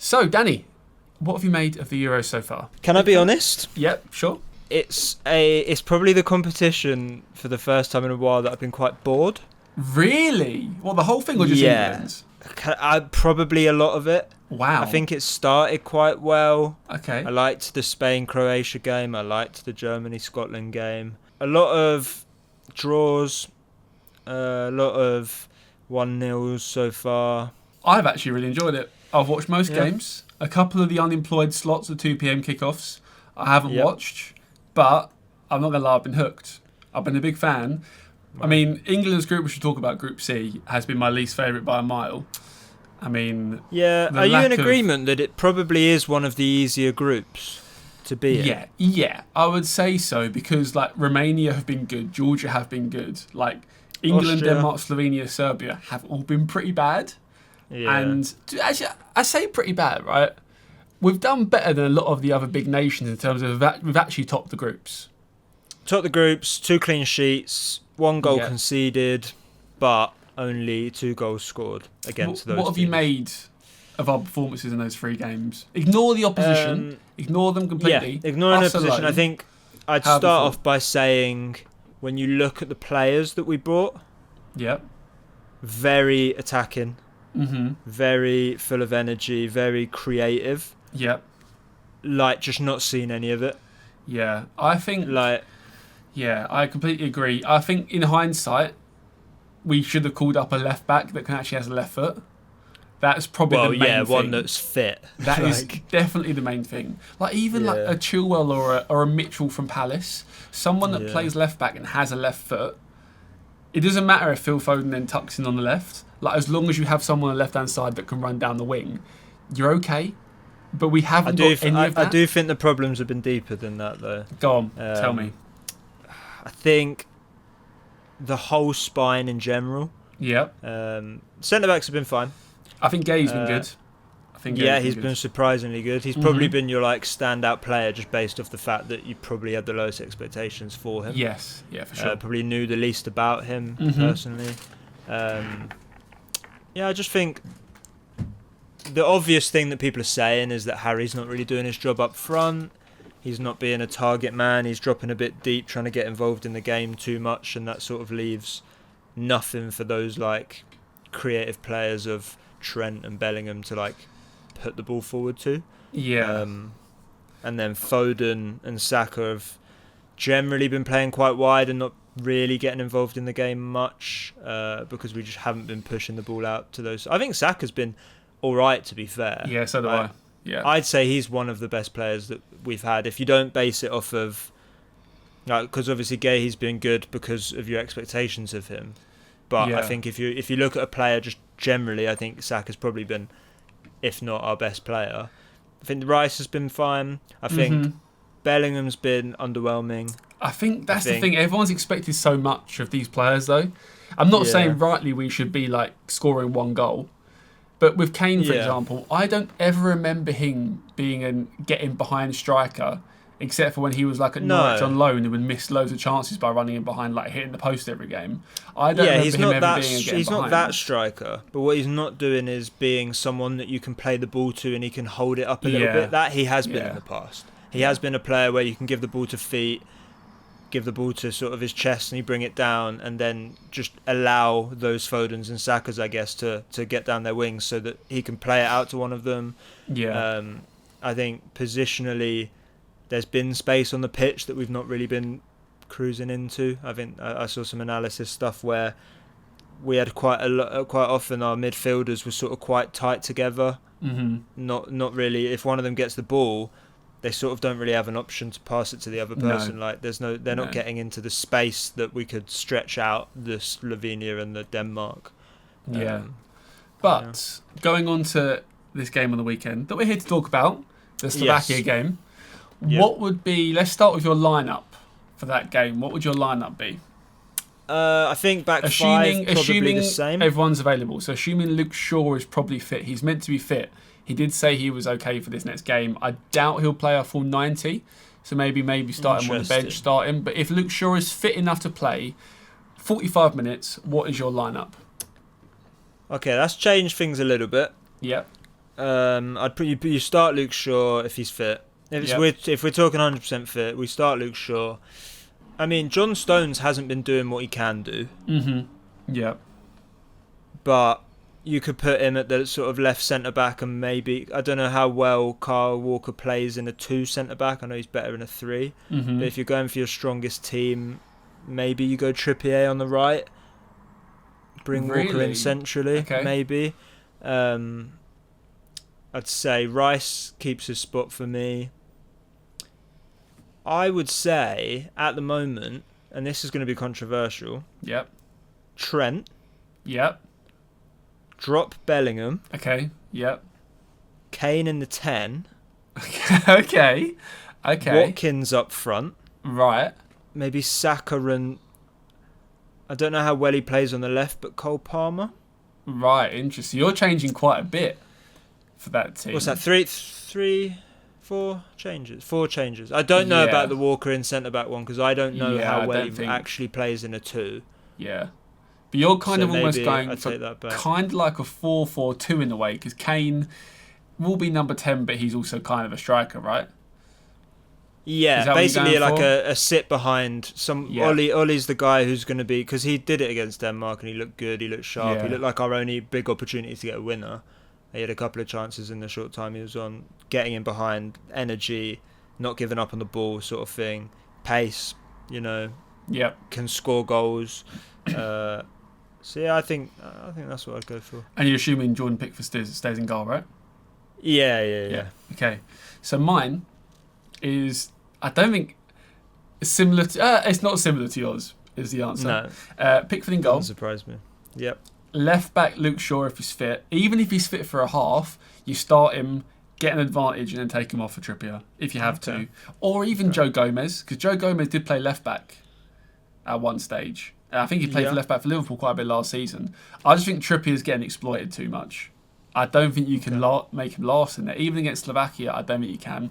So, Danny, what have you made of the Euros so far? Can I be honest? Yep, sure. It's probably the competition for the first time in a while that I've been quite bored. Really? Well, the whole thing or just England? Probably a lot of it. Wow. I think it started quite well. Okay. I liked the Spain-Croatia game. I liked the Germany-Scotland game. A lot of draws. A lot of 1-0s so far. I've actually really enjoyed it. I've watched most games. A couple of the unemployed slots of 2 p.m. kickoffs I haven't watched. But I'm not going to lie, I've been hooked. I've been a big fan. Wow. I mean, England's group, we should talk about Group C, has been my least favourite by a mile. I mean... Yeah, are you in agreement that it probably is one of the easier groups to be in? Yeah, I would say so, because like Romania have been good, Georgia have been good, like England, Austria. Denmark, Slovenia, Serbia have all been pretty bad. Yeah. And actually, I say pretty bad, right? We've done better than a lot of the other big nations in terms of we've actually topped the groups. Topped the groups, 2 clean sheets, 1 goal conceded, but only 2 goals scored against those What have teams. you made of our performances in those 3 games? Ignore the opposition. Ignore them completely. Yeah, ignoring the opposition. alone. I think I'd start off by saying, when you look at the players that we brought, very attacking, very full of energy, very creative. Yep. Like, just not seen any of it. Yeah, I think... Yeah, I completely agree. I think in hindsight, we should have called up a left back that can actually has a left foot. That's probably the main thing. One that's fit. That is definitely the main thing. Like even like a Chilwell or a Mitchell from Palace, someone that plays left back and has a left foot. It doesn't matter if Phil Foden then tucks in on the left. Like as long as you have someone on the left hand side that can run down the wing, you're okay. But we haven't got any of that. I do think the problems have been deeper than that, though. Go on, tell me. I think the whole spine in general. Yep. Centre backs have been fine. I think Gay's been good. He's been surprisingly good. He's probably been your standout player just based off the fact that you probably had the lowest expectations for him. Yes, yeah, for sure. Probably knew the least about him personally. I just think the obvious thing that people are saying is that Harry's not really doing his job up front. He's not being a target man. He's dropping a bit deep, trying to get involved in the game too much, and that sort of leaves nothing for those creative players of Trent and Bellingham to put the ball forward to. Yeah. And then Foden and Saka have generally been playing quite wide and not really getting involved in the game much because we just haven't been pushing the ball out to those. I think Saka's been all right, to be fair. Yeah, so do I. Yeah. I'd say he's one of the best players that we've had. If you don't base it off of, because obviously Gay, he's been good because of your expectations of him. But I think if you look at a player just generally, I think Saka's probably been, if not our best player. I think Rice has been fine. I think Bellingham's been underwhelming. I think that's the thing. Everyone's expected so much of these players, though. I'm not saying rightly we should be scoring 1 goal. But with Kane, for example, I don't ever remember him being getting behind striker, except for when he was at Norwich on loan and would miss loads of chances by running in behind, hitting the post every game. I don't remember him ever being getting behind. He's not that striker, but what he's not doing is being someone that you can play the ball to and he can hold it up a little bit. That he has been in the past. He has been a player where you can give the ball to feet, give the ball to sort of his chest and he bring it down and then just allow those Fodens and Sakas, I guess, to get down their wings so that he can play it out to one of them. Yeah. I think positionally there's been space on the pitch that we've not really been cruising into. I think I saw some analysis stuff where we had quite often our midfielders were sort of quite tight together. Not really. If one of them gets the ball, they sort of don't really have an option to pass it to the other person. They're not getting into the space that we could stretch out the Slovenia and the Denmark. Going on to this game on the weekend that we're here to talk about, the Slovakia game. What would be? Let's start with your lineup for that game. What would your lineup be? I think back five, probably the same. Everyone's available. So assuming Luke Shaw is probably fit, he's meant to be fit. He did say he was okay for this next game. I doubt he'll play a full 90, so maybe start him on the bench, start him. But if Luke Shaw is fit enough to play 45 minutes, what is your lineup? Okay, that's changed things a little bit. Yep. I'd put you start Luke Shaw if he's fit. If we're talking 100% fit, we start Luke Shaw. I mean, John Stones hasn't been doing what he can do. Yeah. But you could put him at the sort of left centre-back, and maybe... I don't know how well Kyle Walker plays in a 2 centre-back. I know he's better in a 3. But if you're going for your strongest team, maybe you go Trippier on the right. Bring Walker in centrally, maybe. I'd say Rice keeps his spot for me. I would say, at the moment, and this is going to be controversial... Yep. Trent. Yep. Drop Bellingham. Okay. Yep. Kane in the 10. Okay. Watkins up front. Right. Maybe Saka and... I don't know how well he plays on the left, but Cole Palmer. Right, interesting. You're changing quite a bit for that team. What's that? 4 changes. 4 changes. I don't know about the Walker in centre-back one, because I don't know how well he actually plays in a 2. Yeah. But you're kind of almost going for kind of like a 4-4-2 in a way, because Kane will be number 10, but he's also kind of a striker, right? Yeah, basically like a sit behind some. Yeah. Ollie's the guy who's going to be, because he did it against Denmark and he looked good, he looked sharp, he looked like our only big opportunity to get a winner. He had a couple of chances in the short time he was on, getting in behind, energy, not giving up on the ball sort of thing, pace, can score goals. So yeah, I think that's what I'd go for. And you're assuming Jordan Pickford stays in goal, right? Yeah. Okay, so mine is, I don't think it's similar to... it's not similar to yours, is the answer. No. Pickford in goal. Doesn't surprise me. Yep. Left back Luke Shaw if he's fit. Even if he's fit for a half, you start him, get an advantage, and then take him off for Trippier if you have to. Or even Joe Gomez, because Joe Gomez did play left back at one stage. I think he played for left back for Liverpool quite a bit last season. I just think Trippier's getting exploited too much. I don't think you can make him last in there. Even against Slovakia, I don't think you can.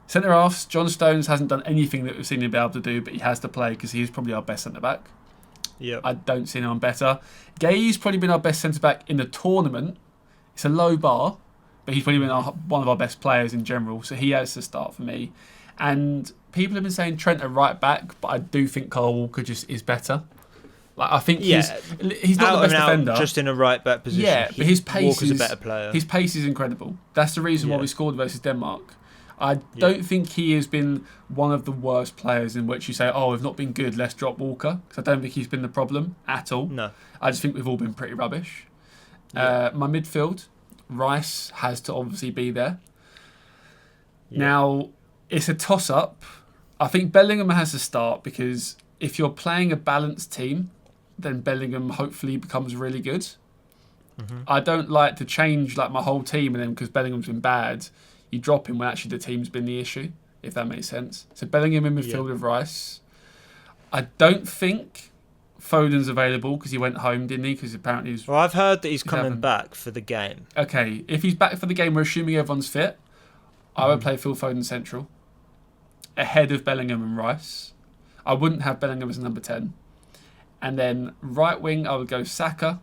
Centre halves, John Stones hasn't done anything that we've seen him be able to do, but he has to play because he's probably our best centre back. Yeah, I don't see anyone better. Gay's probably been our best centre back in the tournament. It's a low bar, but he's probably been one of our best players in general, so he has to start for me. And people have been saying Trent at right back, but I do think Kyle Walker just is better. Like, I think he's not the best defender, just in a right back position. Yeah, but his pace Walker's a better player. His pace is incredible. That's the reason why we scored versus Denmark. I don't think he has been one of the worst players in which you say, oh, we've not been good, let's drop Walker. Because I don't think he's been the problem at all. No. I just think we've all been pretty rubbish. My midfield, Rice has to obviously be there. Yeah. Now, it's a toss-up. I think Bellingham has to start because if you're playing a balanced team, then Bellingham hopefully becomes really good. Mm-hmm. I don't like to change like my whole team and then because Bellingham's been bad, you drop him when actually the team's been the issue, if that makes sense. So Bellingham in midfield with Rice. I don't think Foden's available because he went home, didn't he? Because apparently he's... Well, I've heard that he's coming back for the game. Okay, if he's back for the game, we're assuming everyone's fit. I would play Phil Foden central ahead of Bellingham and Rice. I wouldn't have Bellingham as number 10. And then right wing, I would go Saka.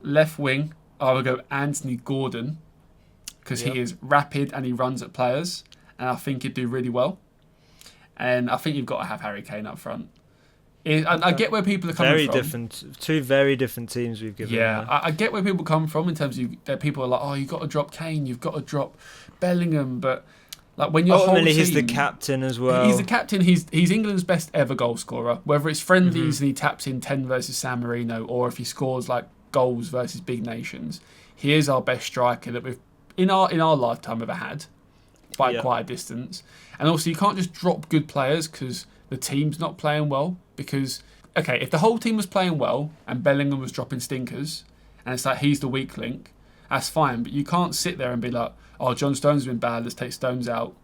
Left wing, I would go Anthony Gordon because he is rapid and he runs at players. And I think he'd do really well. And I think you've got to have Harry Kane up front. I get where people are coming from. Two very different teams we've given. Yeah, I get where people come from in terms of that people are like, oh, you've got to drop Kane, you've got to drop Bellingham, but like when your ultimately whole team, he's the captain as well. He's the captain. He's England's best ever goal scorer. Whether it's friendlies and he taps in 10 versus San Marino, or if he scores like goals versus big nations, he is our best striker that we've in our lifetime ever had by quite a distance. And also, you can't just drop good players because the team's not playing well. Because, okay, if the whole team was playing well and Bellingham was dropping stinkers, and it's like he's the weak link, that's fine. But you can't sit there and be like, oh, John Stones has been bad, let's take Stones out.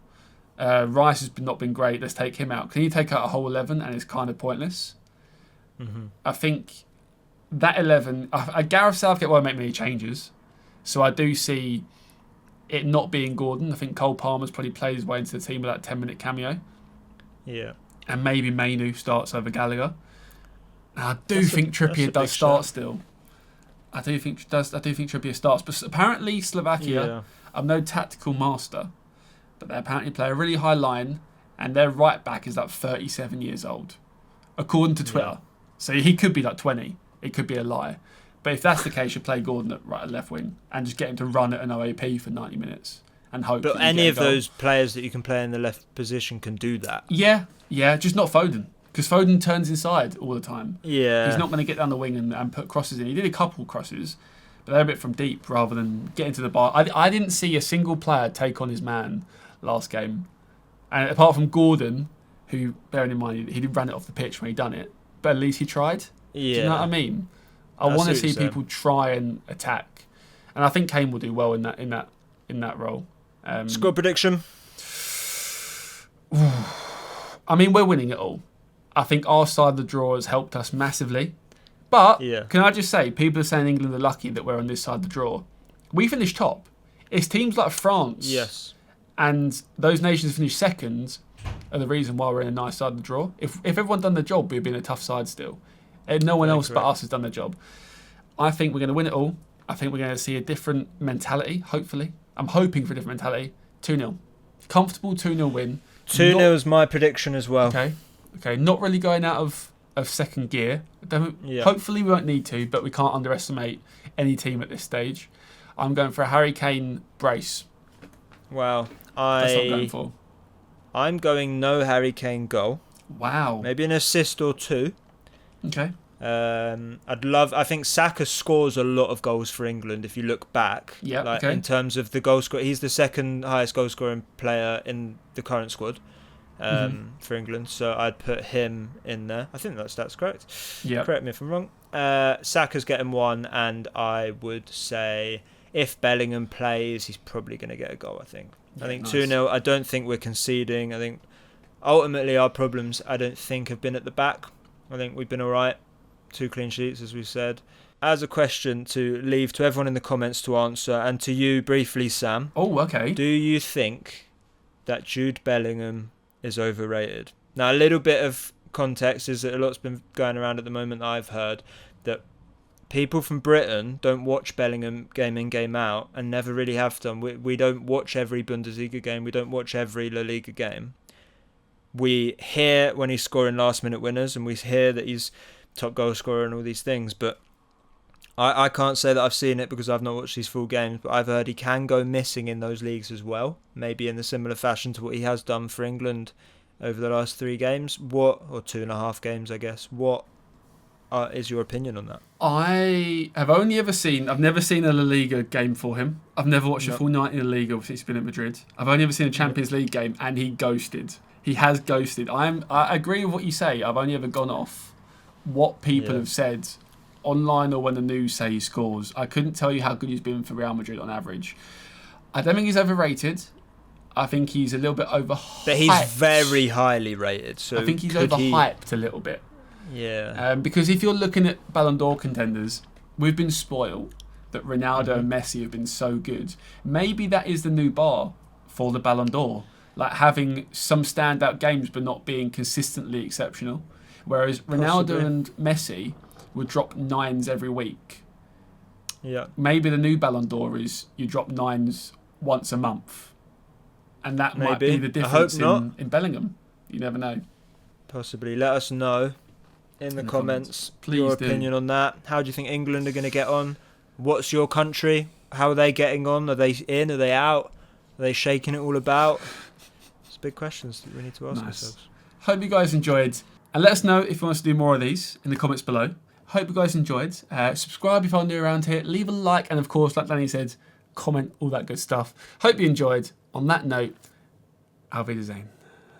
Rice has not been great, let's take him out. Can you take out a whole 11 and it's kind of pointless? Mm-hmm. I think that 11, Gareth Southgate won't make many changes. So I do see it not being Gordon. I think Cole Palmer's probably played his way into the team with that 10-minute cameo. Yeah. And maybe Mainu starts over Gallagher. And I do think Trippier does start still. I do think she'll be a start. But apparently Slovakia, I'm no tactical master, but they apparently play a really high line, and their right back is like 37 years old, according to Twitter. So he could be like 20. It could be a lie. But if that's the case, you play Gordon at right and left wing and just get him to run at an OAP for 90 minutes and hope. But any of those players that you can play in the left position can do that. Yeah, just not Foden. Because Foden turns inside all the time. Yeah. He's not going to get down the wing and put crosses in. He did a couple crosses, but they're a bit from deep rather than getting to the bar. I didn't see a single player take on his man last game. And apart from Gordon, who, bearing in mind, he did run it off the pitch when he done it, but at least he tried. Yeah. Do you know what I mean? I want to see people try and attack. And I think Kane will do well in that role. Score prediction? I mean, we're winning it all. I think our side of the draw has helped us massively. But can I just say, people are saying England are lucky that we're on this side of the draw. We finished top. It's teams like France and those nations finish second are the reason why we're in a nice side of the draw. If everyone done their job, we'd be in a tough side still. And no one else but us has done their job. I think we're going to win it all. I think we're going to see a different mentality, hopefully. I'm hoping for a different mentality. 2-0. Comfortable 2-0 win. 2-0 is my prediction as well. Okay, not really going out of second gear. Hopefully we won't need to, but we can't underestimate any team at this stage. I'm going for a Harry Kane brace. Wow. That's what I'm going for. I'm going no Harry Kane goal. Wow. Maybe an assist or two. Okay. I think Saka scores a lot of goals for England if you look back. In terms of the goal score, he's the second highest goal scoring player in the current squad for England. So I'd put him in there. I think that's correct. Yeah. Correct me if I'm wrong. Saka's getting one, and I would say if Bellingham plays, he's probably going to get a goal. I think 2-0. I don't think we're conceding. I think ultimately our problems, I don't think, have been at the back. I think we've been all right. 2 clean sheets, as we said. As a question to leave to everyone in the comments to answer, and to you briefly, Sam. Oh, okay. Do you think that Jude Bellingham is overrated? Now, a little bit of context is that a lot's been going around at the moment that I've heard that people from Britain don't watch Bellingham game in, game out, and never really have done. We don't watch every Bundesliga game. We don't watch every La Liga game. We hear when he's scoring last-minute winners, and we hear that he's top goal scorer and all these things, but I can't say that I've seen it because I've not watched these full games, but I've heard he can go missing in those leagues as well, maybe in a similar fashion to what he has done for England over the last 3 games, or 2.5 games, I guess. What is your opinion on that? I've never seen a La Liga game for him. I've never watched a full night in La Liga since he's been at Madrid. I've only ever seen a Champions League game, and he ghosted. He has ghosted. I agree with what you say. I've only ever gone off what people have said online or when the news say he scores. I couldn't tell you how good he's been for Real Madrid on average. I don't think he's overrated. I think he's a little bit overhyped. But he's very highly rated. So I think he's overhyped a little bit. Yeah. Because if you're looking at Ballon d'Or contenders, we've been spoiled that Ronaldo and Messi have been so good. Maybe that is the new bar for the Ballon d'Or. Like having some standout games but not being consistently exceptional. Whereas Ronaldo and Messi would drop 9s every week. Yeah. Maybe the new Ballon d'Or is you drop 9s once a month. And that might be the difference in Bellingham. You never know. Possibly. Let us know in the comments your opinion on that. How do you think England are going to get on? What's your country? How are they getting on? Are they in? Are they out? Are they shaking it all about? It's big questions that we need to ask ourselves. Hope you guys enjoyed. And let us know if you want us to do more of these in the comments below. Hope you guys enjoyed. Subscribe if you're new around here. Leave a like. And of course, like Danny said, comment, all that good stuff. Hope you enjoyed. On that note, Auf Wiedersehen.